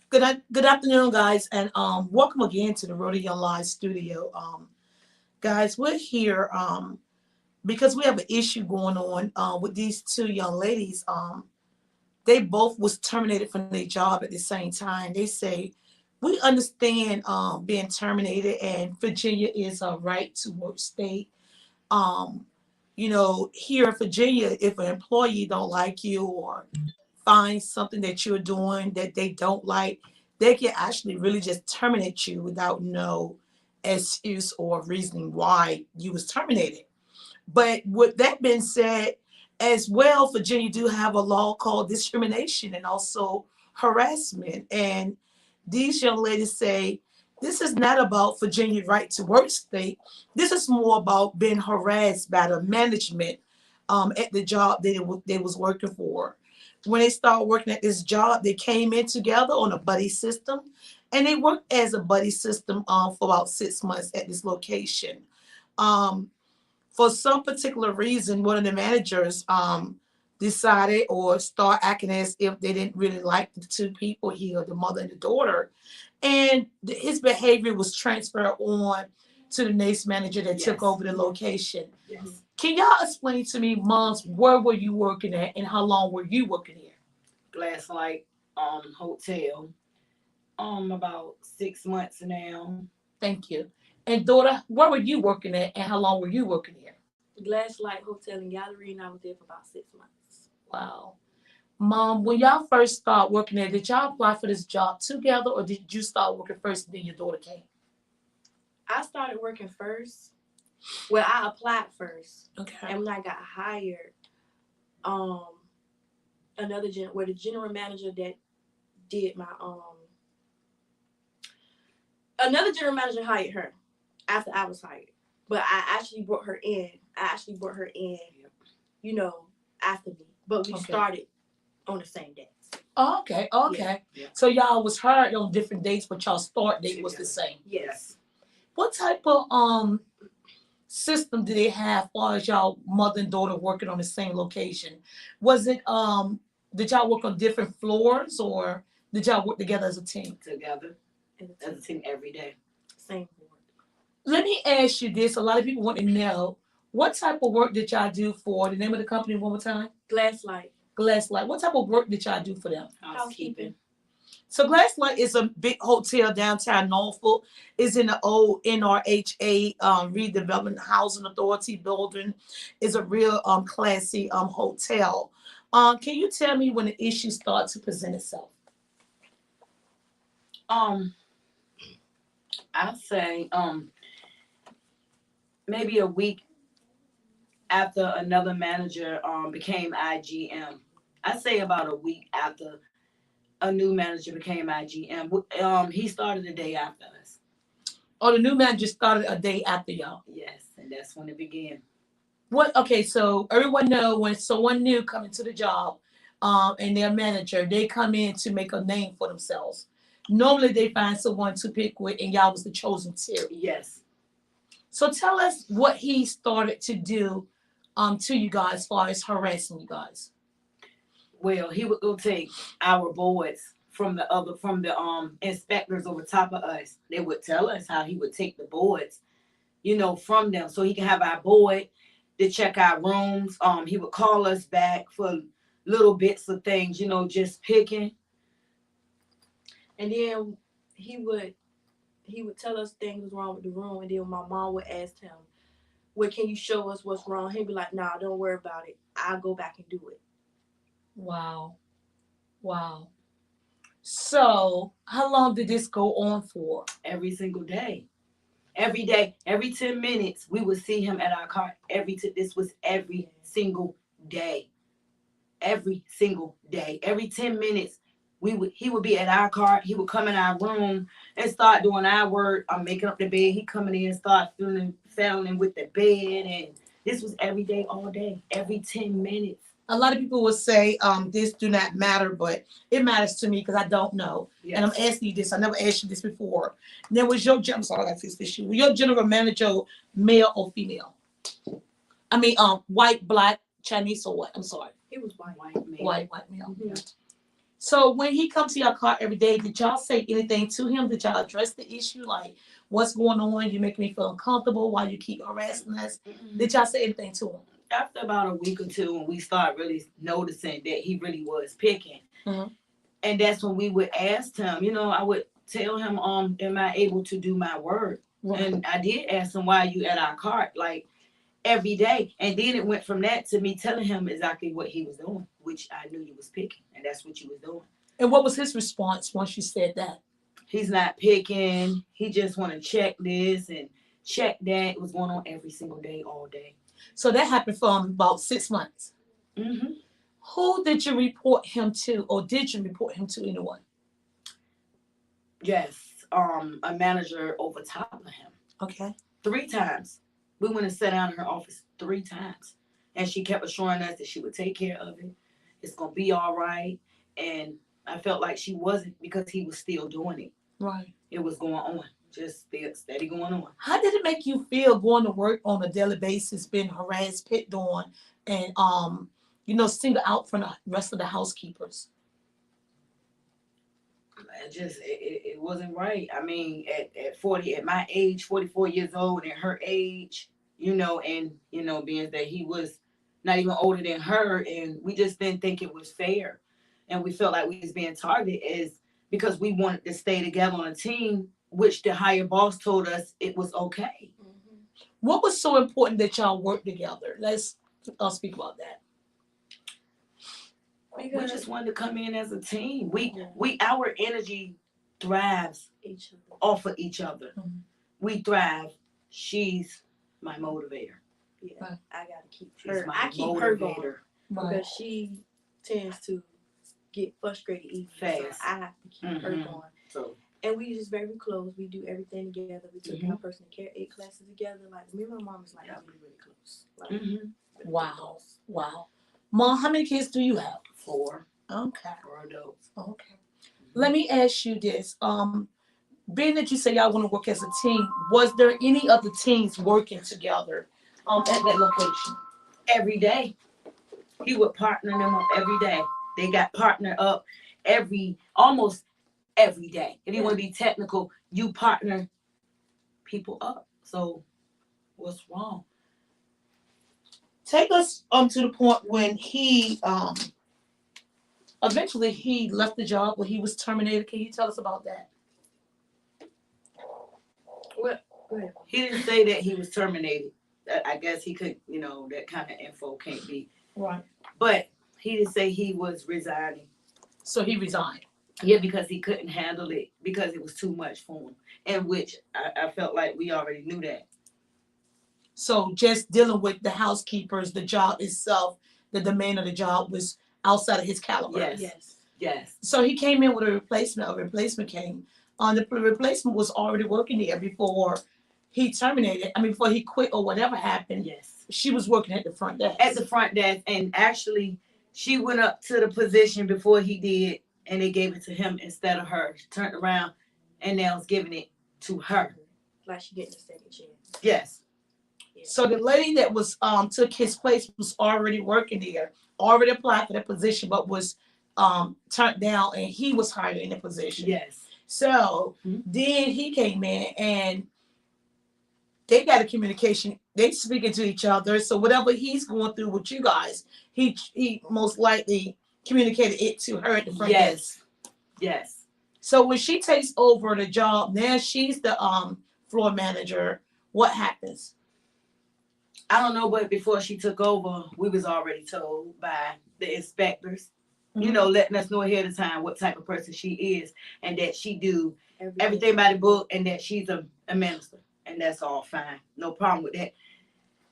Good afternoon, guys, and welcome again to the Rodeo Live Studio. Guys, we're here because we have an issue going on with these two young ladies. They both was terminated from their job at the same time. They say we understand being terminated, and Virginia is a right to work state. Um, here in Virginia, if an employee don't like you or find something that you're doing that they don't like, they can actually really just terminate you without no excuse or reasoning why you was terminated. But with that being said, as well, Virginia do have a law called discrimination and also harassment. And these young ladies say this is not about Virginia right to work state. This is more about being harassed by the management at the job they was working for. When they started working at this job, they came in together on a buddy system, and they worked as a buddy system for about 6 months at this location. Um, for some particular reason, one of the managers decided or start acting as if they didn't really like the two people here, the mother and the daughter, and his behavior was transferred on to the next manager that took over the location. Yes. Can y'all explain to me, moms, where were you working at and how long were you working here? Glasslight Hotel. About 6 months now. Thank you. And daughter, where were you working at and how long were you working here? Glasslight Hotel and Gallery, and I was there for about 6 months. Wow. Mom, when y'all first start working there, did y'all apply for this job together or did you start working first and then your daughter came? I started working first. Well, I applied first. Okay. And when I got hired, the general manager that did my another general manager hired her after I was hired. But I actually brought her in. After me. But we started on the same day. Oh, okay. Yeah. So y'all was hired on different dates, but y'all start date was the same. Yes. What type of system did they have as far as y'all mother and daughter working on the same location? Was it did y'all work on different floors or did y'all work together as a team? Together as a team every day. Same board. Let me ask you this. A lot of people want to know what type of work did y'all do for the name of the company one more time? Glasslight. Glasslight. What type of work did y'all do for them? Housekeeping. So Glasslight is a big hotel downtown Norfolk. It's in the old NRHA Redevelopment Housing Authority building. It's a real classy hotel. Can you tell me when the issue starts to present itself? I'd say maybe a week after another manager became IGM. I'd say about a week after a new manager became IGM. He started the day after us. Oh, the new manager started a day after y'all. Yes, and that's when it began. What? Okay, so everyone know when someone new come into the job, and their manager, they come in to make a name for themselves. Normally, they find someone to pick with, and y'all was the chosen two. Yes. So tell us what he started to do, to you guys, as far as harassing you guys. Well, he would go take our boards from the inspectors over top of us. They would tell us how he would take the boards, from them so he can have our board to check our rooms. He would call us back for little bits of things, just picking. And then he would tell us things was wrong with the room, and then my mom would ask him, "Well, can you show us what's wrong?" He'd be like, "Nah, don't worry about it. I'll go back and do it." Wow. So how long did this go on for? Every single day. Every day, every 10 minutes, we would see him at our car. This was every single day. Every single day. Every 10 minutes, he would be at our car. He would come in our room and start doing our work. I'm making up the bed. He coming in and start fiddling with the bed. And this was every day, all day, every 10 minutes. A lot of people will say this do not matter, but it matters to me because I don't know. Yes. And I'm asking you this. I never asked you this before. Now, was your I'm sorry, I got to fix this issue. Was your general manager male or female? I mean, white, black, Chinese, or what? I'm sorry. It was white. White male. White male. Mm-hmm. So when he comes to your car every day, did y'all say anything to him? Did y'all address the issue? Like, what's going on? You make me feel uncomfortable. Why you keep harassing us? Did y'all say anything to him? After about a week or two, when we start really noticing that he really was picking, Mhm. and that's when we would ask him. I would tell him, am I able to do my work? Right. And I did ask him, why are you at our cart like every day? And then it went from that to me telling him exactly what he was doing, which I knew you was picking, and that's what you was doing. And what was his response once you said that? He's not picking. He just want to check this and check that. It was going on every single day, all day. So that happened for about 6 months. Mm-hmm. Who did you report him to, or did you report him to anyone? Yes, a manager over top of him. Okay. 3 times. We went and sat down in her office 3 times. And she kept assuring us that she would take care of it. It's going to be all right. And I felt like she wasn't, because he was still doing it. Right. It was going on. Just steady going on. How did it make you feel going to work on a daily basis, being harassed, picked on, and singled out from the rest of the housekeepers? It wasn't right. I mean, at 40, at my age, 44 years old, and her age, being that he was not even older than her, and we just didn't think it was fair. And we felt like we was being targeted as because we wanted to stay together on a team, which the higher boss told us it was okay. Mm-hmm. What was so important that y'all work together? Let's speak about that. We just wanted to come in as a team. Yeah. Our energy thrives Each other. off of each other. Mhm. We thrive. She's my motivator. Yeah, Right. I gotta keep She's her. my I keep her going motivator. Right. because she tends to get frustrated easily. Fast. So I have to keep her Mhm. going. So And we just very close. We do everything together. We took Mhm. our personal care 8 classes together. Like me and my mom is like really, really close. Like, mhm. really Wow. close. Wow. Mom, how many kids do you have? 4 Okay. adults. Okay. Let me ask you this. Being that you say y'all want to work as a team, was there any other teams working together at that location? Every day. He would partner them up every day. They got partnered up almost every day. If you want to be technical, you partner people up. So what's wrong? Take us to the point when he eventually he left the job when he was terminated. Can you tell us about that? What? Go ahead. He didn't say that he was terminated. I guess he could, that kind of info can't be. Right. But he didn't say he was resigning. So he resigned. Yeah, because he couldn't handle it, because it was too much for him. And which I felt like we already knew that. So just dealing with the housekeepers, the job itself, the demand of the job was outside of his caliber. Yes. Yes. So he came in with a replacement. A replacement came. The replacement was already working there before he terminated. I mean, before he quit or whatever happened. Yes. She was working at the front desk. At the front desk, and actually, she went up to the position before he did, and they gave it to him instead of her. She turned around, and now it's giving it to her. Like she getting a second chance. Yes. So the lady that was took his place was already working there, already applied for the position, but was turned down, and he was hired in the position. Yes. So then he came in, and they got a communication. They speaking to each other. So whatever he's going through with you guys, he most likely communicated it to her at the front desk. Yes. So when she takes over the job, now she's the floor manager. What happens? I don't know, but before she took over, we was already told by the inspectors, letting us know ahead of time what type of person she is, and that she do everything by the book, and that she's a minister, and that's all fine, no problem with that.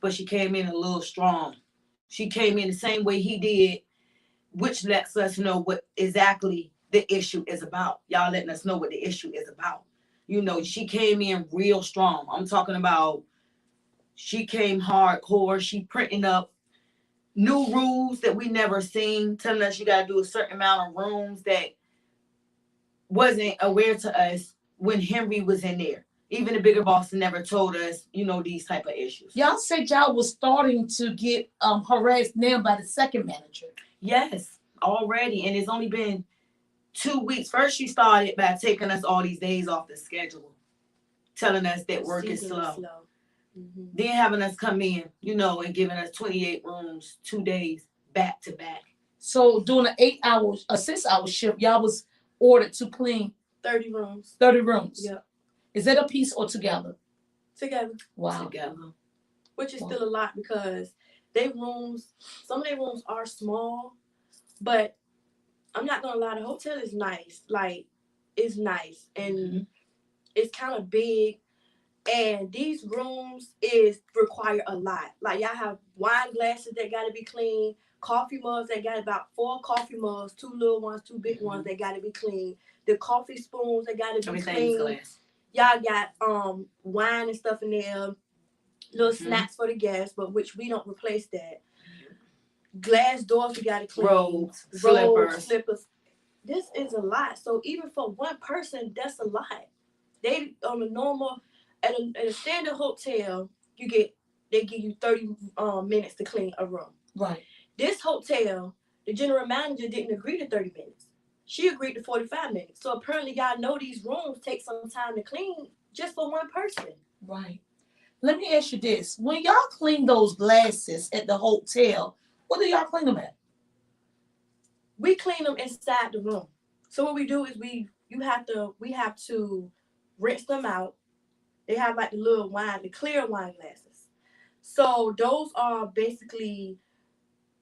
But she came in a little strong. She came in the same way he did, which lets us know what exactly the issue is about. Y'all letting us know what the issue is about. She came in real strong. I'm talking about. She came hardcore. She printing up new rules that we never seen, telling us you gotta do a certain amount of rooms that wasn't aware to us when Henry was in there. Even the bigger boss never told us, these type of issues. Y'all said y'all was starting to get harassed now by the second manager. Yes, already. And it's only been 2 weeks. First, she started by taking us all these days off the schedule, telling us that work is slow. Mm-hmm. Then having us come in, and giving us 28 rooms, 2 days back to back. So doing an 8 hour, a 6 hour shift, y'all was ordered to clean 30 rooms. 30 rooms. Yep. Is that a piece or together? Together. Wow. Together. Which is still a lot because some of their rooms are small, but I'm not gonna lie, the hotel is nice. Like, it's nice and it's kind of big. And these rooms require a lot. Like, y'all have wine glasses that gotta be clean, coffee mugs that got about 4 coffee mugs, 2 little ones, 2 big ones that gotta be clean. The coffee spoons that gotta be clean. Glass. Y'all got wine and stuff in there, little snacks for the guests, but which we don't replace that. Glass doors we gotta clean. Robes, slippers. This is a lot. So even for one person, that's a lot. They on a normal at a standard hotel, they give you 30 minutes to clean a room. Right. This hotel, the general manager didn't agree to 30 minutes. She agreed to 45 minutes. So apparently y'all know these rooms take some time to clean just for one person. Right. Let me ask you this. When y'all clean those glasses at the hotel, what do y'all clean them at? We clean them inside the room. So what we do is we have to rinse them out. They have like the clear wine glasses. So those are basically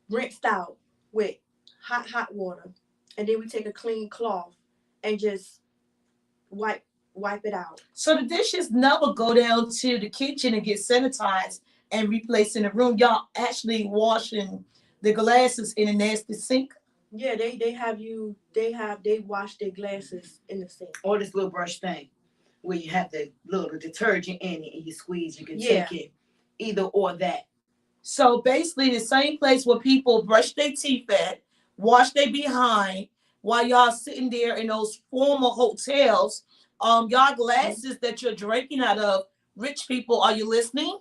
rinsed out with hot water. And then we take a clean cloth and just wipe it out. So the dishes never go down to the kitchen and get sanitized and replaced in the room. Y'all actually washing the glasses in a nasty sink? Yeah, they wash their glasses in the sink. Or this little brush thing where you have the little detergent in it and you squeeze, you can take it. Either or that. So basically the same place where people brush their teeth at, wash their behind, while y'all sitting there in those formal hotels, y'all glasses that you're drinking out of, rich people, are you listening?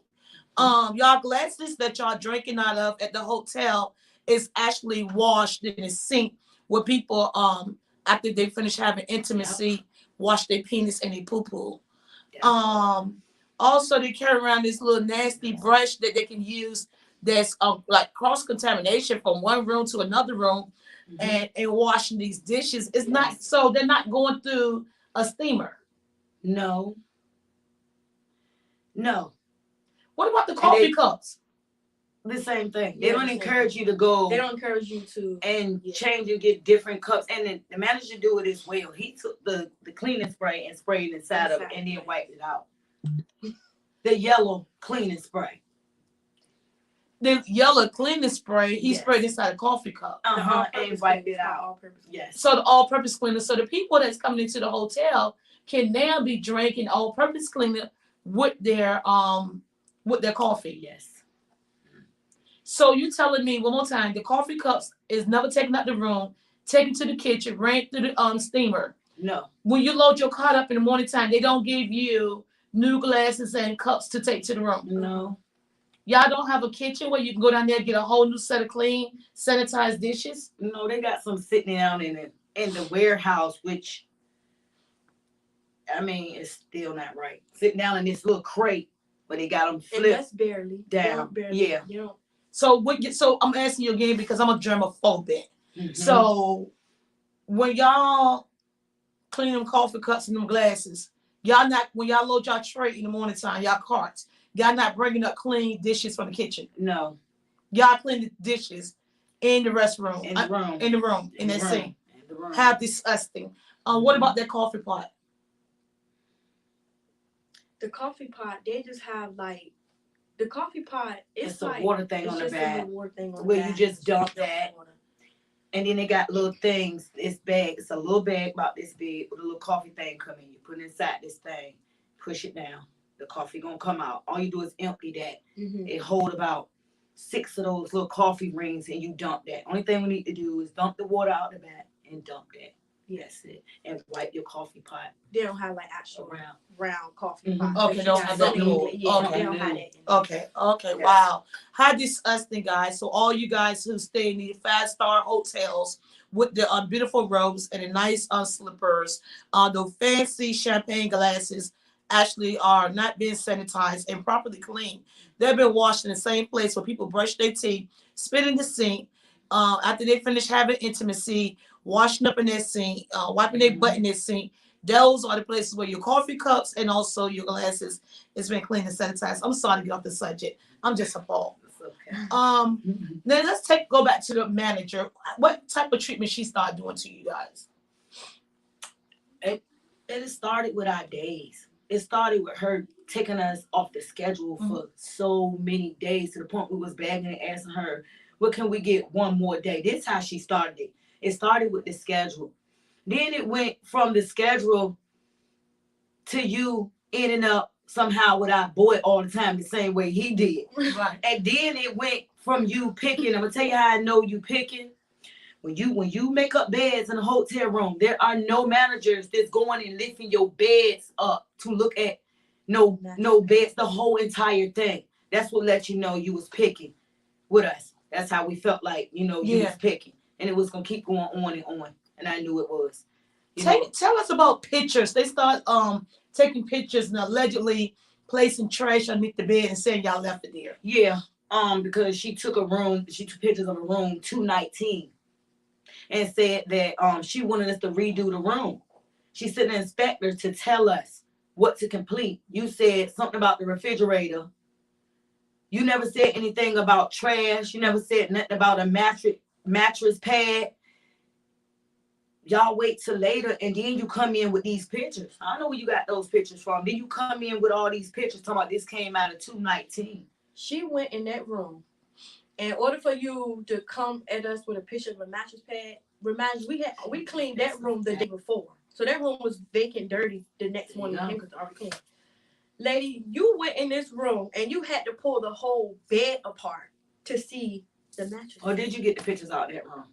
Y'all glasses that y'all drinking out of at the hotel is actually washed in a sink where people, after they finish having intimacy, wash their penis and their poo-poo. Also they carry around this little nasty brush that they can use that's like cross-contamination from one room to another room and washing these dishes. It's not, so they're not going through a steamer. No. What about the coffee cups? The same thing. They don't encourage you to go. They don't encourage you to change and get different cups. And then the manager do it as well. He took the cleaning spray and sprayed inside of it and then wiped it out. The yellow cleaning spray. The yellow cleaning spray, he sprayed inside a coffee cup. And wiped it out. Yes. So the all-purpose cleaner. So the people that's coming into the hotel can now be drinking all-purpose cleaner with their coffee. Yes. So you telling me one more time, the coffee cups is never taken out the room, taken to the kitchen, ran through the steamer. No. When you load your car up in the morning time, they don't give you new glasses and cups to take to the room. No. Y'all don't have a kitchen where you can go down there and get a whole new set of clean, sanitized dishes? No, they got some sitting down in the warehouse, which, I mean, it's still not right. Sitting down in this little crate, but they got them flipped. And that's barely down. Barely, yeah. You know. So I'm asking you again because I'm a germaphobic. So when y'all clean them coffee cups and them glasses, y'all not, when y'all load y'all tray in the morning time, y'all carts, y'all not bringing up clean dishes from the kitchen. No. Y'all clean the dishes in the restroom. In the room. In that sink. How disgusting. What about that coffee pot? The coffee pot, they just have like, the coffee pot, it's a like water thing on the back. Where you just dump that. And then they got little things, this bag, it's a little bag about this big with a little coffee thing coming. You put it inside this thing, push it down. The coffee gonna come out. All you do is empty that. It hold about 6 of those little coffee rings and you dump that. Only thing we need to do is dump the water out the back and dump that. Yes, it. And wipe your coffee pot. They don't have like actual round coffee pot. Okay, they don't have that new. They don't have that. Okay. Yes. Wow. How disgusting, guys. So all you guys who stay in these 5-star hotels with the beautiful robes and the nice slippers. The fancy champagne glasses actually are not being sanitized and properly cleaned. They've been washed in the same place where people brush their teeth, spit in the sink. After they finish having intimacy, washing up in their sink, wiping their butt in their sink. Those are the places where your coffee cups and also your glasses is been cleaned and sanitized. I'm sorry to get off the subject. I'm just appalled. Okay. Then let's go back to the manager. What type of treatment she started doing to you guys? It started with our days. It started with her taking us off the schedule for so many days to the point we was begging and asking her, what can we get one more day? This is how she started it. It started with the schedule. Then it went from the schedule to you ending up somehow with our boy all the time the same way he did. Right. And then it went from you picking. I'm gonna tell you how I know you picking. When you make up beds in a hotel room, there are no managers that's going and lifting your beds up to look at no beds, the whole entire thing. That's what let you know you was picking with us. That's how we felt like, you was picking. And it was gonna keep going on and on. And I knew it was. Tell us about pictures. They start taking pictures and allegedly placing trash underneath the bed and saying y'all left it there. Yeah. Because she took pictures of a room 219 and said that she wanted us to redo the room. She sent an inspector to tell us what to complete. You said something about the refrigerator. You never said anything about trash. You never said nothing about a mattress pad. Y'all wait till later, and then you come in with these pictures. I don't know where you got those pictures from. Then you come in with all these pictures talking about this came out of 219. She went in that room. In order for you to come at us with a picture of a mattress pad, remind you, we cleaned that room the day before. So that room was vacant, dirty the next morning. The chemicals already clean. Lady, you went in this room and you had to pull the whole bed apart to see the mattress. Or did you get the pictures out of that room?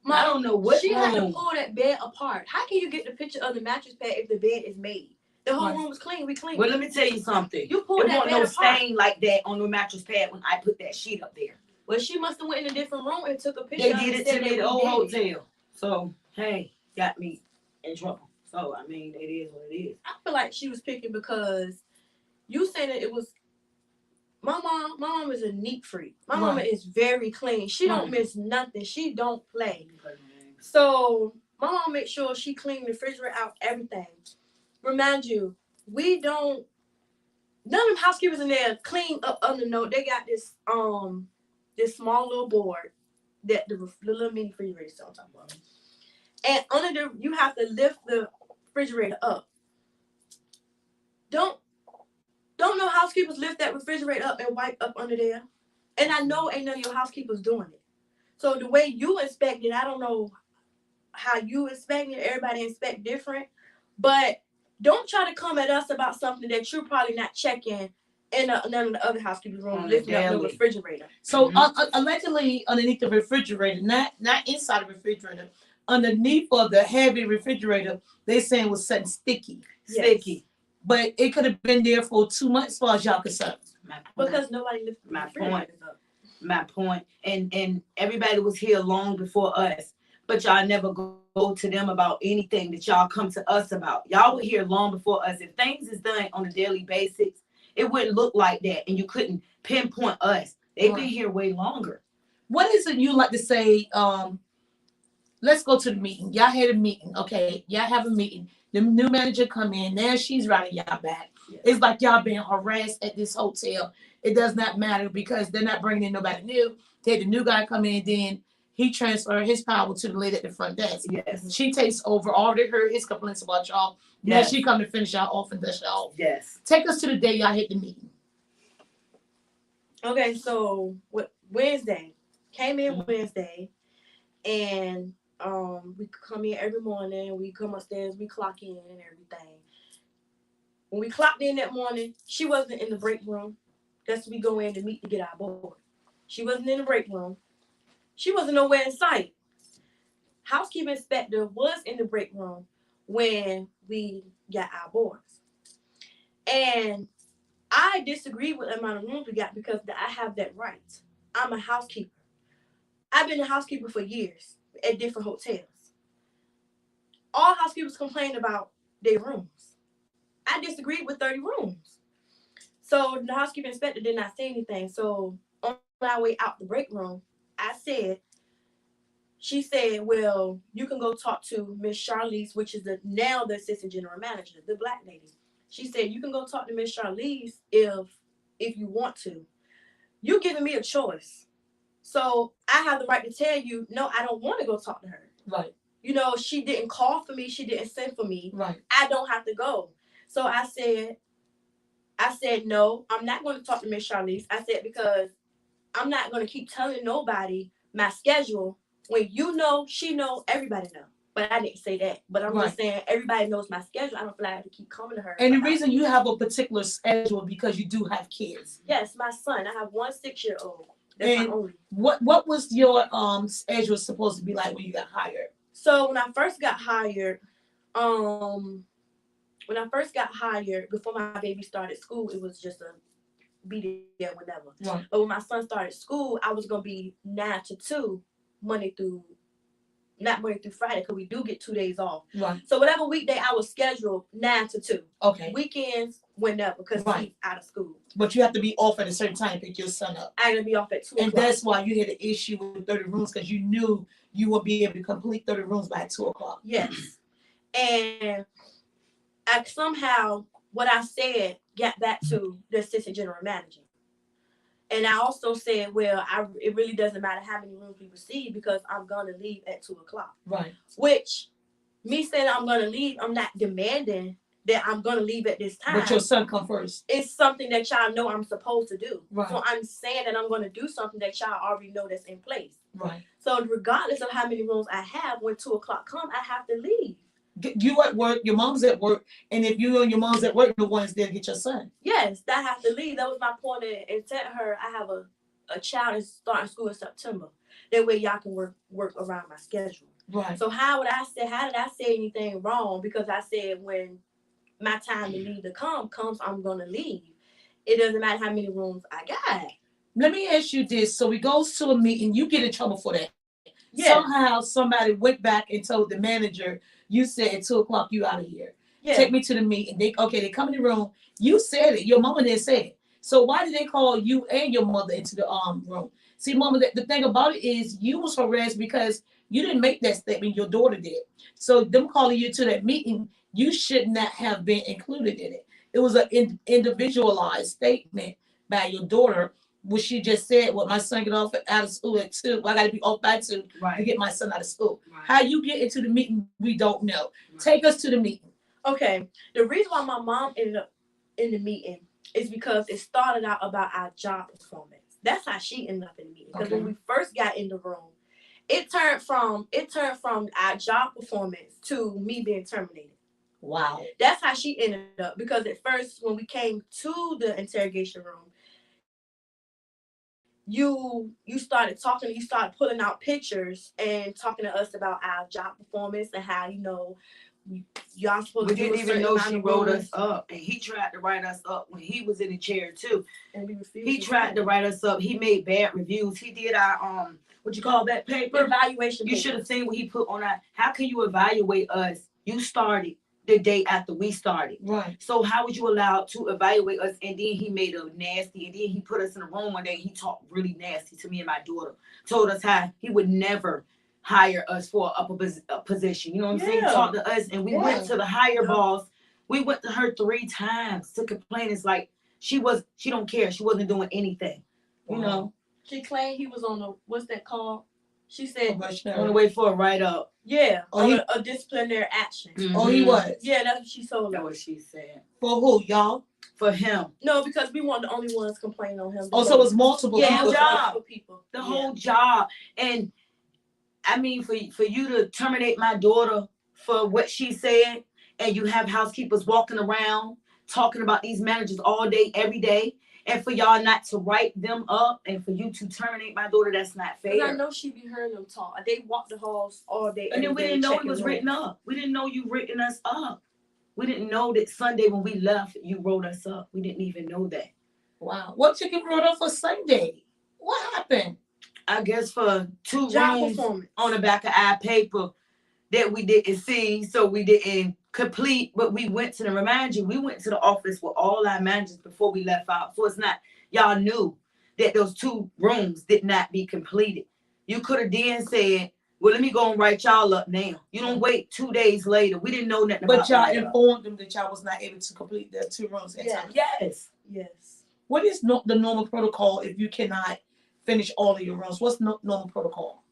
Mom, I don't know what she room. had to pull that bed apart. How can you get the picture of the mattress pad if the bed is made? The whole room was clean. We cleaned. Well, let me tell you something. You pulled that bed no apart. stain like that on the mattress pad when I put that sheet up there. Well, she must have went in a different room and took a picture. They did it to me at the old hotel. So, hey, got me in trouble. So, I mean, it is what it is. I feel like she was picking because you said that it was my mom is a neat freak. My mama is very clean. She don't miss nothing. She don't play. So my mom makes sure she clean the refrigerator out, everything. Remind you, none of them housekeepers in there clean up under note. They got this small little board that the little mini refrigerator is on top of. And under you have to lift the refrigerator up. Don't no housekeepers lift that refrigerator up and wipe up under there. And I know ain't none of your housekeepers doing it. So the way you inspect it, I don't know how you inspect it. Everybody inspect different. But don't try to come at us about something that you're probably not checking in none of the other housekeepers' room, lifting up the refrigerator. So allegedly underneath the refrigerator, not inside the refrigerator, underneath of the heavy refrigerator, they saying was something sticky. Yes. Sticky. But it could have been there for 2 months as far as y'all concerned. Because nobody lifted my point. My point. And everybody was here long before us. But y'all never go to them about anything that y'all come to us about. Y'all were here long before us. If things is done on a daily basis, it wouldn't look like that. And you couldn't pinpoint us. They've been here way longer. What is it you like to say? Let's go to the meeting. Y'all had a meeting. Okay. Y'all have a meeting. The new manager come in. Now she's riding y'all back. Yes. It's like y'all being harassed at this hotel. It does not matter because they're not bringing in nobody new. They had the new guy come in, then he transferred his power to the lady at the front desk. Yes. She takes over. Already heard his complaints about y'all. Now she come to finish y'all off and dust y'all off. Yes. Take us to the day y'all hit the meeting. Okay, so Wednesday. Came in Wednesday and we come in every morning. We come upstairs. We clock in and everything. When we clocked in that morning, she wasn't in the break room. That's when we go in to meet to get our board. She wasn't in the break room. She wasn't nowhere in sight. Housekeeping inspector was in the break room when we got our boards. And I disagree with the amount of rooms we got because I have that right. I'm a housekeeper. I've been a housekeeper for years. at different hotels. All housekeepers complained about their rooms. I disagreed with 30 rooms. So the housekeeping inspector did not say anything. So on our way out the break room, she said, well, you can go talk to Miss Charlize, which is now the assistant general manager, the black lady. She said, you can go talk to Miss Charlize if you want to. You're giving me a choice. So I have the right to tell you, no, I don't want to go talk to her. Right. You know, she didn't call for me. She didn't send for me. Right. I don't have to go. So I said, no, I'm not going to talk to Miss Charlize. I said, because I'm not going to keep telling nobody my schedule when you know, she know, everybody know. But I didn't say that. But I'm just saying everybody knows my schedule. I don't feel like I have to keep coming to her. And the reason you have a particular schedule because you do have kids. Yes, my son. I have one 6-year-old. That's my only. What was your schedule supposed to be like when you got hired? So when I first got hired, before my baby started school, it was just a be there whenever. Right. But when my son started school, I was gonna be 9 to 2, not Monday through Friday, because we do get 2 days off. Right. So whatever weekday I was scheduled 9 to 2. Okay. Weekends, whenever, because he's out of school. But you have to be off at a certain time to pick your son up. I gotta be off at 2 o'clock. And that's why you had an issue with 30 rooms, because you knew you would be able to complete 30 rooms by 2 o'clock. Yes. And I somehow, what I said, got back to the assistant general manager. And I also said, well, it really doesn't matter how many rooms we receive because I'm going to leave at 2 o'clock. Right. Which, me saying I'm going to leave, I'm not demanding that I'm going to leave at this time. But your son come first. It's something that y'all know I'm supposed to do. Right. So I'm saying that I'm going to do something that y'all already know that's in place. Right. So regardless of how many rooms I have, when 2 o'clock comes, I have to leave. You at work, your mom's at work, and if you and your mom's at work, the one's there to get your son. Yes, I have to leave. That was my point, and tell her I have a child is starting school in September. That way y'all can work around my schedule. Right. So how did I say anything wrong? Because I said when my time to leave comes, I'm gonna leave. It doesn't matter how many rooms I got. Let me ask you this. So we goes to a meeting, you get in trouble for that. Yeah. Somehow somebody went back and told the manager, you said at 2 o'clock you out of here. Yeah. Take me to the meeting. They come in the room. You said it. Your mama didn't say it. So why did they call you and your mother into the room? See, mama, the thing about it is you was harassed because you didn't make that statement. Your daughter did. So them calling you to that meeting, you should not have been included in it. It was an individualized statement by your daughter, which she just said, well, my son get off out of school at 2. Well, I got to be off by 2 to get my son out of school. Right. How you get into the meeting, we don't know. Right. Take us to the meeting. Okay. The reason why my mom ended up in the meeting is because it started out about our job performance. That's how she ended up in the meeting. Because when we first got in the room, it turned from our job performance to me being terminated. Wow. That's how she ended up. Because at first, when we came to the interrogation room, you started talking, you started pulling out pictures and talking to us about our job performance and how, y'all supposed to do. We didn't even know she wrote us up, and he tried to write us up when he was in the chair too. And we refused. He tried to write us up. He made bad reviews. He did our what you call that paper? Evaluation. You should have seen what he put on our. How can you evaluate us? You started the day after we started. Right. So how would you allow to evaluate us? And then he made a nasty, and then he put us in a room one day. He talked really nasty to me and my daughter. Told us how he would never hire us for a position. You know what I'm saying? Talked to us, and we went to the higher boss. We went to her 3 times to complain. It's like she don't care. She wasn't doing anything. You know. She claimed he was on the, what's that called? She said on the way for a write-up. Yeah, a disciplinary action. Mm-hmm. Oh, he was? Yeah, that's what she told That's us. what she said. For who, y'all? For him. No, because we weren't the only ones complaining on him. Oh, so it was multiple people. Yeah, multiple people. The whole job. And I mean, for you to terminate my daughter for what she said, and you have housekeepers walking around talking about these managers all day, every day, and for y'all not to write them up, and for you to terminate my daughter, that's not fair. I know she be hearing them talk. They walk the halls all day. And then we didn't know it was written up. We didn't know you written us up. We didn't know that Sunday when we left, you wrote us up. We didn't even know that. Wow. What you get wrote up for Sunday? What happened? I guess for 2 Job rooms performance. on the back of our paper that we didn't see, so we didn't complete. But we went to the remind you, we went to the office with all our managers before we left out. So it's not y'all knew that those 2 rooms did not be completed. You could have then said, well, let me go and write y'all up now. You don't wait 2 days later. We didn't know nothing But about y'all that. informed them that y'all was not able to complete the 2 rooms in Yeah. time. Yes. Yes. What is the normal protocol if you cannot finish all of your rooms? What's normal protocol?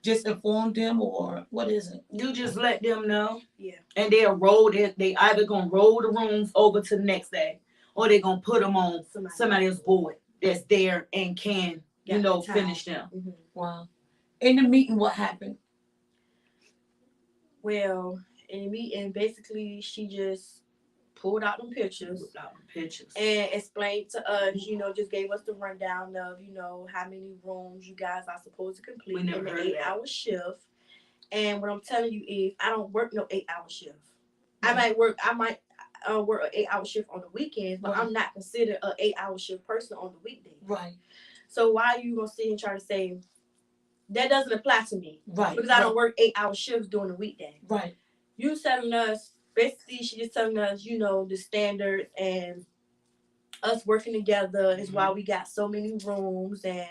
Just inform them, or what is it? You just let them know. Yeah. And they'll roll it. They either gonna roll the rooms over to the next day, or they gonna put them on somebody else's board that's there and can, finish them. Mm-hmm. Wow. In the meeting, what happened? Well, in the meeting, basically, she just pulled out them pictures and explained to us, just gave us the rundown of, how many rooms you guys are supposed to complete in the 8-hour shift. And what I'm telling you is, I don't work no 8-hour shift. I might work an 8-hour shift on the weekends, but I'm not considered an 8-hour shift person on the weekdays. Right. So why are you gonna sit and try to say that doesn't apply to me? Right. Because I don't work 8-hour shifts during the weekday. Right. You telling us, basically, she just telling us, the standards and us working together is why we got so many rooms and,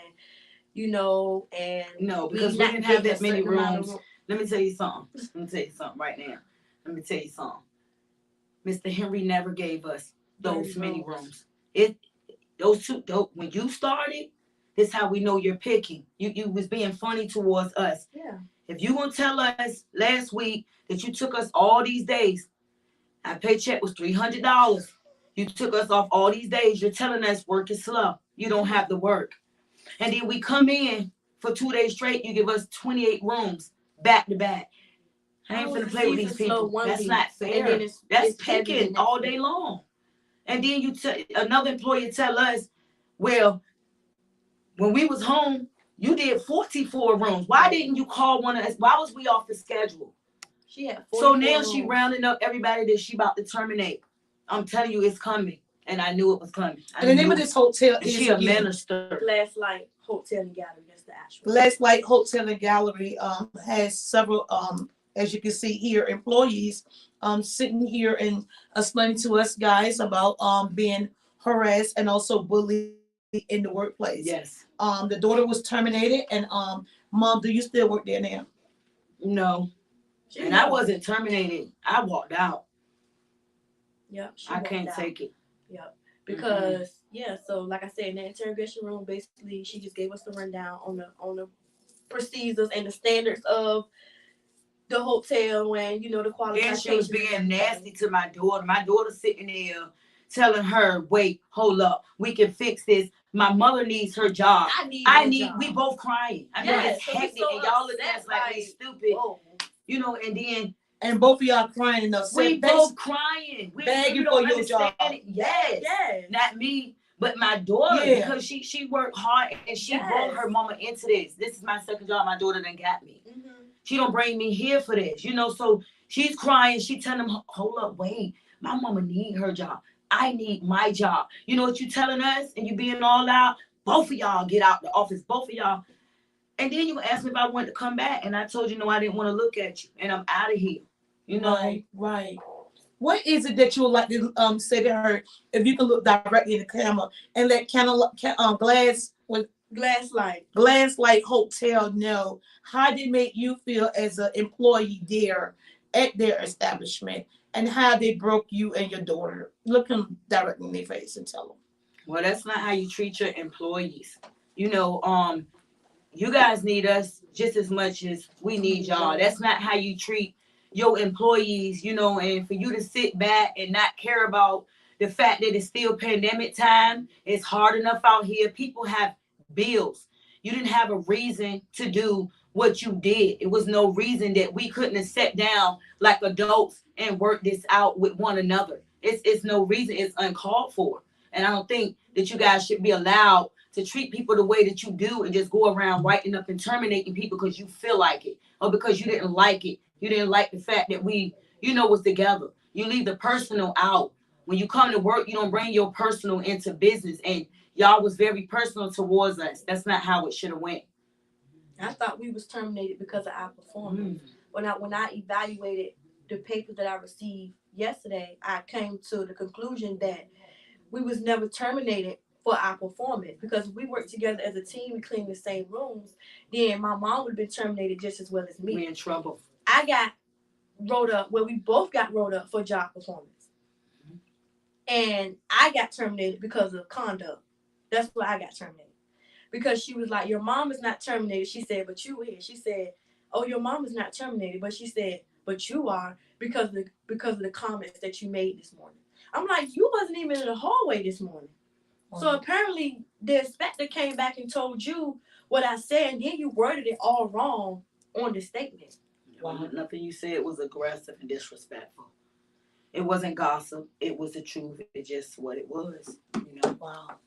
and no, because we didn't have that many rooms. Let me tell you something. Right now. Let me tell you something. Mr. Henry never gave us those many rooms. When you started, this is how we know you're picking. You was being funny towards us. Yeah. If you gonna tell us last week that you took us all these days, our paycheck was $300. You took us off all these days. You're telling us work is slow. You don't have the work. And then we come in for 2 days straight. You give us 28 rooms back to back. I ain't finna play with these people. That's not fair. That's picking all day long. And then another employer tell us, well, when we was home, you did 44 rooms. Why didn't you call one of us? Why was we off the schedule? She had 44 So now rooms. She rounding up everybody that she about to terminate. I'm telling you, it's coming. And I knew it was coming. And the name of this hotel is she a minister. Glasslight Hotel and Gallery. That's the actual. Glasslight Hotel and Gallery has several, as you can see here, employees sitting here and explaining to us guys about being harassed and also bullied in the workplace. Yes. The daughter was terminated, and Mom, do you still work there now? No. And I wasn't terminated. I walked out. Yep. I can't take it. Yep. Because so like I said, in the interrogation room, basically she just gave us the rundown on the procedures and the standards of the hotel when the qualifications. And she was being nasty to my daughter. My daughter sitting there telling her, wait, hold up, we can fix this. My mother needs her job. I need we both crying. I mean, it's hectic, and y'all look at us like we stupid. Whoa. And then and both of y'all crying enough. We both crying. We begging for your job. Yes. Not me, but my daughter, because she worked hard and she brought her mama into this. This is my second job. My daughter done got me. Mm-hmm. She don't bring me here for this, so she's crying. She telling them, hold up, wait, my mama need her job. I need my job. You know what you telling us? And you being all out. Both of y'all get out the office. Both of y'all. And then you asked me if I wanted to come back. And I told you, no, I didn't want to look at you. And I'm out of here. Right. What is it that you would like to say to her, if you can look directly in the camera and let Glasslight Hotel know how they make you feel as an employee there at their establishment and how they broke you and your daughter? Look them directly in their face and tell them. Well, that's not how you treat your employees. You guys need us just as much as we need y'all. That's not how you treat your employees, and for you to sit back and not care about the fact that it's still pandemic time. It's hard enough out here. People have bills. You didn't have a reason to do what you did. It was no reason that we couldn't have sat down like adults and worked this out with one another. It's no reason. It's uncalled for. And I don't think that you guys should be allowed to treat people the way that you do and just go around writing up and terminating people because you feel like it or because you didn't like it. You didn't like the fact that we, was together. You leave the personal out. When you come to work, you don't bring your personal into business, and Y'all was very personal towards us. That's not how it should have went. I thought we was terminated because of our performance. Mm. When I evaluated the papers that I received yesterday, I came to the conclusion that we was never terminated for our performance, because we worked together as a team. We cleaned the same rooms. Then my mom would have been terminated just as well as me. We in trouble. I got wrote up, well, we both got wrote up for job performance, and I got terminated because of conduct. That's why I got terminated, because she was like, your mom is not terminated. She said, but you is. She said, oh, your mom is not terminated, but she said, but you are, because of the comments that you made this morning. I'm like, you wasn't even in the hallway this morning. So apparently the inspector came back and told you what I said, and then you worded it all wrong on the statement. Wow. Nothing you said was aggressive and disrespectful. It wasn't gossip. It was the truth. It just what it was. You know. Wow.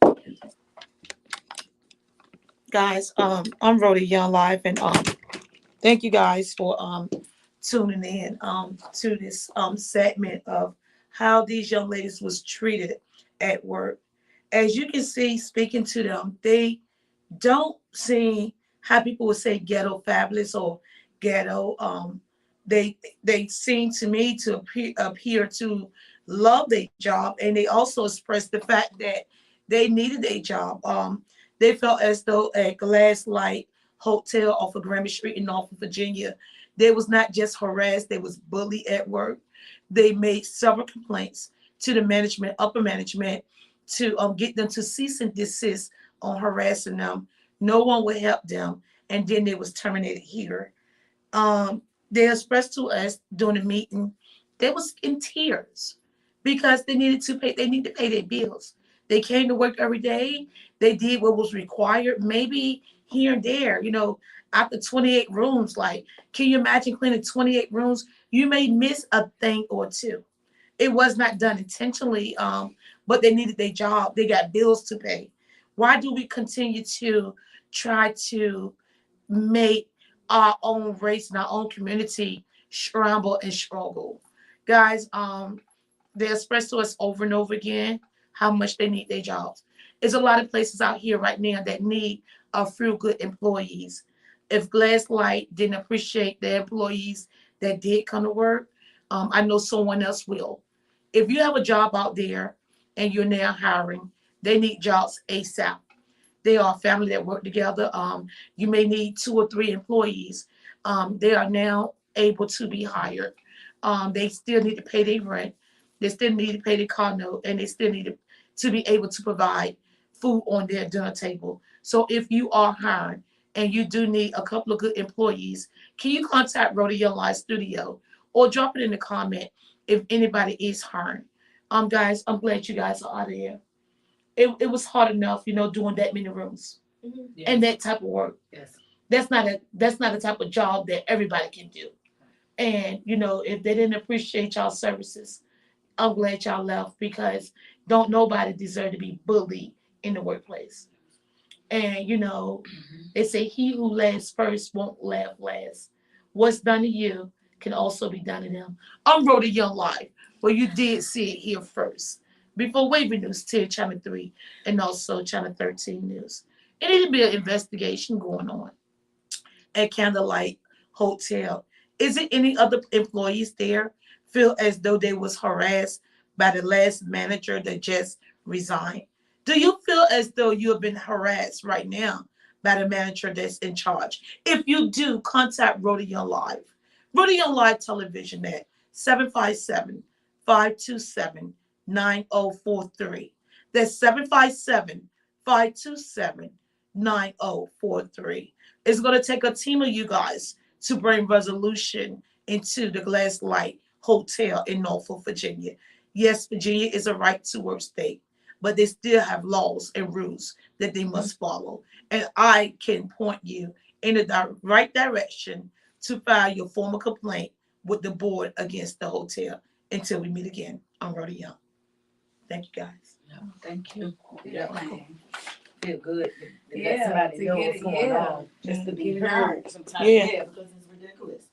Guys, I'm Rhoda Young Live, and thank you guys for tuning in to this segment of how these young ladies was treated at work. As you can see, speaking to them, they don't see how people would say ghetto fabulous or ghetto. They seem to me to appear to love their job, and they also expressed the fact that they needed a job. They felt as though at Glass Light Hotel off of Grammy Street in Norfolk, Virginia, they was not just harassed, they was bullied at work. They made several complaints to the management, upper management, to get them to cease and desist on harassing them. No one would help them, and then they was terminated here. They expressed to us during the meeting they was in tears because they needed to pay. They need to pay their bills. They came to work every day. They did what was required. Maybe here and there, after 28 rooms, like, can you imagine cleaning 28 rooms? You may miss a thing or two. It was not done intentionally, but they needed their job. They got bills to pay. Why do we continue to try to make our own race and our own community scramble and struggle? Guys, they express to us over and over again how much they need their jobs. There's a lot of places out here right now that need a few good employees. If Glass Light didn't appreciate the employees that did come to work, I know someone else will. If you have a job out there and you're now hiring, they need jobs ASAP. They are a family that work together. You may need 2 or 3 employees. They are now able to be hired. They still need to pay their rent. They still need to pay their car note, and they still need to be able to provide food on their dinner table. So if you are hiring and you do need a couple of good employees, can you contact Rhoda Young Live Studio or drop it in the comment if anybody is hiring? Guys, I'm glad you guys are out of here. It was hard enough, doing that many rooms Yes. and that type of work. Yes. That's not a type of job that everybody can do. And if they didn't appreciate y'all services, I'm glad y'all left, because don't nobody deserve to be bullied in the workplace. And they say he who laughs first won't laugh last. What's done to you can also be done to them. I'm Rhoda Young Live, where you did see it here first. Before Wavy News 10, Channel 3, and also Channel 13 News. It need to be an investigation going on at Candlelight Hotel. Is it any other employees there feel as though they was harassed by the last manager that just resigned? Do you feel as though you have been harassed right now by the manager that's in charge? If you do, contact Rhoda Young Live. Rhoda Young Live Television at 757-527-9043. That's 757-527-9043. It's going to take a team of you guys to bring resolution into the Glass Light Hotel in Norfolk, Virginia. Yes, Virginia is a right to work state, but they still have laws and rules that they must follow. And I can point you in the right direction to file your formal complaint with the board against the hotel. Until we meet again, I'm Rhoda Young. Thank you, guys. Yeah, thank you. Yeah. Feel good to Yeah, let somebody to know get what's it, going yeah. on. Just to be Get it heard out. sometimes. Yeah. Yeah, because it's ridiculous.